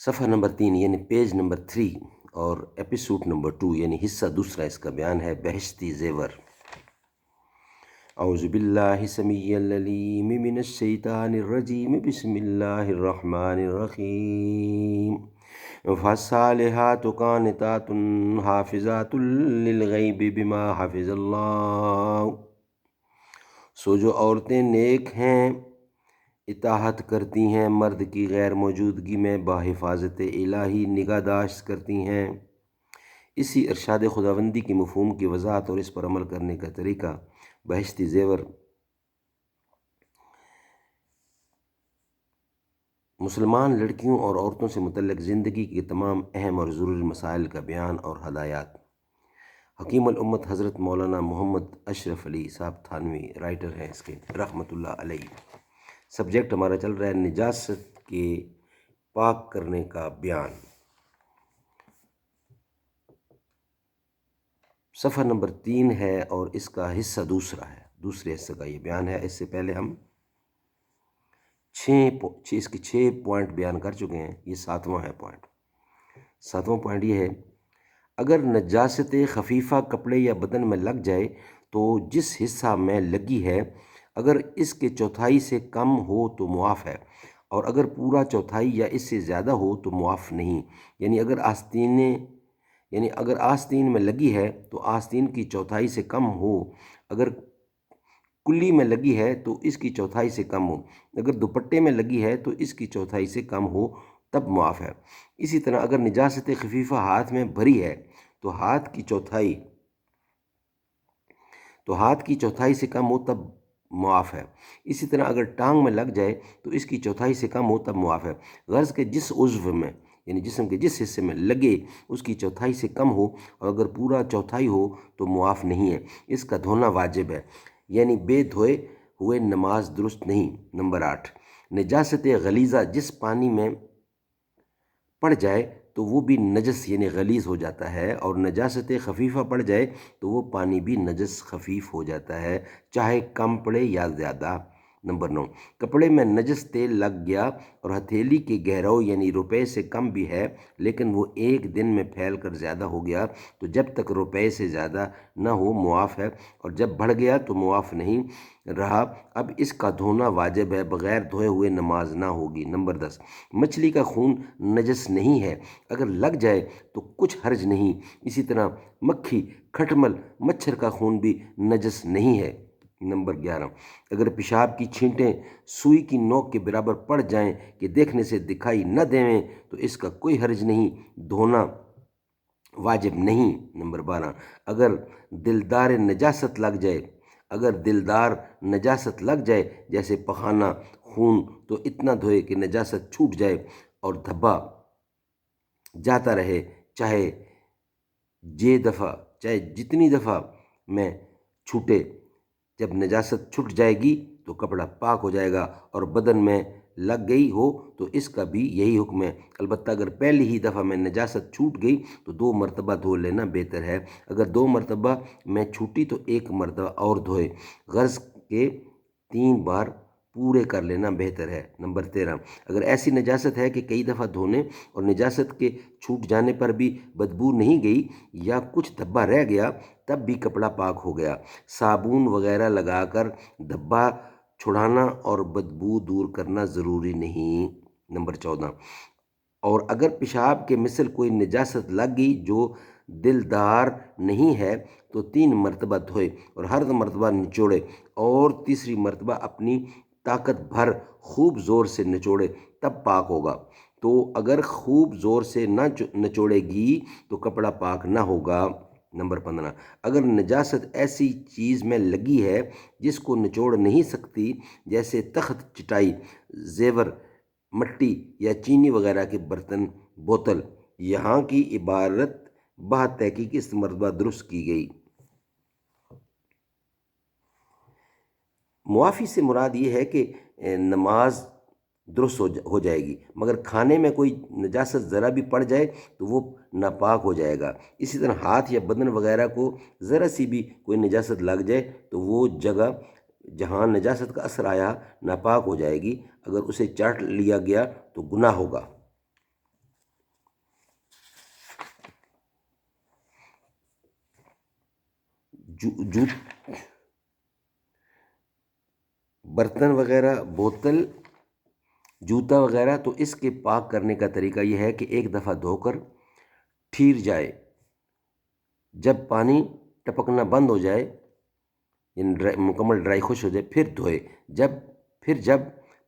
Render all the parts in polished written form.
صفحہ نمبر 3 یعنی page number 3 اور ایپیسوڈ نمبر 2 یعنی حصہ دوسرا اس کا بیان ہے بہشتی زیور۔ اعوذ باللہ سمیع العلیم من الشیطان الرجیم، بسم اللہ الرحمن الرحیم۔ فالصالحات قانتات حافظات للغیب بما حفظ اللہ۔ سو جو عورتیں نیک ہیں، اطاعت کرتی ہیں مرد کی غیر موجودگی میں، بحفاظت الہی نگہداشت کرتی ہیں۔ اسی ارشاد خداوندی کی مفہوم کی وضاحت اور اس پر عمل کرنے کا طریقہ بہشتی زیور مسلمان لڑکیوں اور عورتوں سے متعلق زندگی کے تمام اہم اور ضروری مسائل کا بیان اور ہدایات۔ حکیم الامت حضرت مولانا محمد اشرف علی صاحب تھانوی رائٹر ہیں اس کے، رحمۃ اللہ علیہ۔ سبجیکٹ ہمارا چل رہا ہے نجاست کے پاک کرنے کا بیان۔ صفحہ نمبر 3 ہے اور اس کا حصہ دوسرا ہے، دوسرے حصے کا یہ بیان ہے۔ اس سے پہلے ہم اس کے 6 پوائنٹ بیان کر چکے ہیں، یہ 7واں ہے پوائنٹ۔ 7واں پوائنٹ یہ ہے، اگر نجاست خفیفہ کپڑے یا بدن میں لگ جائے تو جس حصہ میں لگی ہے اگر اس کے چوتھائی سے کم ہو تو معاف ہے، اور اگر پورا چوتھائی یا اس سے زیادہ ہو تو معاف نہیں۔ یعنی اگر آستین میں لگی ہے تو آستین کی چوتھائی سے کم ہو، اگر کلی میں لگی ہے تو اس کی چوتھائی سے کم ہو، اگر دوپٹے میں لگی ہے تو اس کی چوتھائی سے کم ہو تب معاف ہے۔ اسی طرح اگر نجاست خفیفہ ہاتھ میں بھری ہے تو ہاتھ کی چوتھائی سے کم ہو تب معاف ہے۔ اسی طرح اگر ٹانگ میں لگ جائے تو اس کی چوتھائی سے کم ہو تب معاف ہے۔ غرض کہ جس عضو میں یعنی جسم کے جس حصے میں لگے اس کی چوتھائی سے کم ہو، اور اگر پورا چوتھائی ہو تو معاف نہیں ہے۔ اس کا دھونا واجب ہے، یعنی بے دھوئے ہوئے نماز درست نہیں۔ نمبر 8، نجاست غلیظہ جس پانی میں پڑ جائے تو وہ بھی نجس یعنی غلیظ ہو جاتا ہے، اور نجاست خفیفہ پڑ جائے تو وہ پانی بھی نجس خفیف ہو جاتا ہے، چاہے کم پڑے یا زیادہ۔ نمبر 9، کپڑے میں نجس تیل لگ گیا اور ہتھیلی کے گہراؤ یعنی روپے سے کم بھی ہے، لیکن وہ ایک دن میں پھیل کر زیادہ ہو گیا تو جب تک روپے سے زیادہ نہ ہو معاف ہے، اور جب بڑھ گیا تو معاف نہیں رہا، اب اس کا دھونا واجب ہے، بغیر دھوئے ہوئے نماز نہ ہوگی۔ نمبر 10، مچھلی کا خون نجس نہیں ہے، اگر لگ جائے تو کچھ حرج نہیں۔ اسی طرح مکھی، کھٹمل، مچھر کا خون بھی نجس نہیں ہے۔ نمبر 11، اگر پیشاب کی چھینٹیں سوئی کی نوک کے برابر پڑ جائیں کہ دیکھنے سے دکھائی نہ دیویں تو اس کا کوئی حرج نہیں، دھونا واجب نہیں۔ نمبر 12، اگر دلدار نجاست لگ جائے جیسے پخانہ، خون، تو اتنا دھوئے کہ نجاست چھوٹ جائے اور دھبا جاتا رہے، چاہے جتنی دفعہ میں چھوٹے۔ جب نجاست چھٹ جائے گی تو کپڑا پاک ہو جائے گا، اور بدن میں لگ گئی ہو تو اس کا بھی یہی حکم ہے۔ البتہ اگر پہلی ہی دفعہ میں نجاست چھوٹ گئی تو 2 مرتبہ دھو لینا بہتر ہے، اگر 2 مرتبہ میں چھوٹی تو 1 مرتبہ اور دھوئے، غرض کہ 3 بار پورے کر لینا بہتر ہے۔ نمبر 13، اگر ایسی نجاست ہے کہ کئی دفعہ دھونے اور نجاست کے چھوٹ جانے پر بھی بدبو نہیں گئی یا کچھ دھبا رہ گیا تب بھی کپڑا پاک ہو گیا، صابن وغیرہ لگا کر دھبا چھڑانا اور بدبو دور کرنا ضروری نہیں۔ نمبر 14، اور اگر پیشاب کے مثل کوئی نجاست لگ گئی جو دلدار نہیں ہے تو 3 مرتبہ دھوئے اور ہر مرتبہ نچوڑے، اور تیسری مرتبہ اپنی طاقت بھر خوب زور سے نچوڑے تب پاک ہوگا، تو اگر خوب زور سے نہ نچوڑے گی تو کپڑا پاک نہ ہوگا۔ نمبر 15، اگر نجاست ایسی چیز میں لگی ہے جس کو نچوڑ نہیں سکتی، جیسے تخت، چٹائی، زیور، مٹی یا چینی وغیرہ کے برتن، بوتل، یہاں کی عبارت بہت تحقیق اس مرتبہ درست کی گئی۔ معافی سے مراد یہ ہے کہ نماز درست ہو جائے گی، مگر کھانے میں کوئی نجاست ذرا بھی پڑ جائے تو وہ ناپاک ہو جائے گا۔ اسی طرح ہاتھ یا بدن وغیرہ کو ذرا سی بھی کوئی نجاست لگ جائے تو وہ جگہ جہاں نجاست کا اثر آیا ناپاک ہو جائے گی، اگر اسے چاٹ لیا گیا تو گناہ ہوگا۔ برتن وغیرہ، بوتل، جوتا وغیرہ، تو اس کے پاک کرنے کا طریقہ یہ ہے کہ ایک دفعہ دھو کر ٹھیر جائے، جب پانی ٹپکنا بند ہو جائے، یعنی مکمل ڈرائی خشک ہو جائے، پھر دھوئے، جب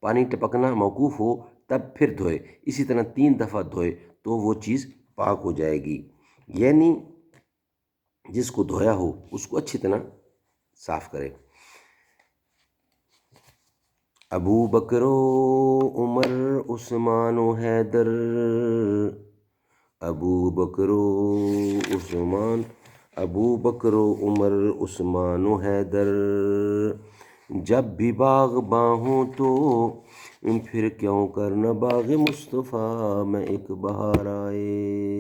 پانی ٹپکنا موقوف ہو تب پھر دھوئے، اسی طرح 3 دفعہ دھوئے تو وہ چیز پاک ہو جائے گی۔ یعنی جس کو دھویا ہو اس کو اچھی طرح صاف کرے۔ ابو بکر و عمر عثمان و حیدر، ابو بکر و عمر عثمان و حیدر، جب بھی باغ باں تو پھر کیوں کرنا باغ مصطفیٰ میں ایک بہار آئے۔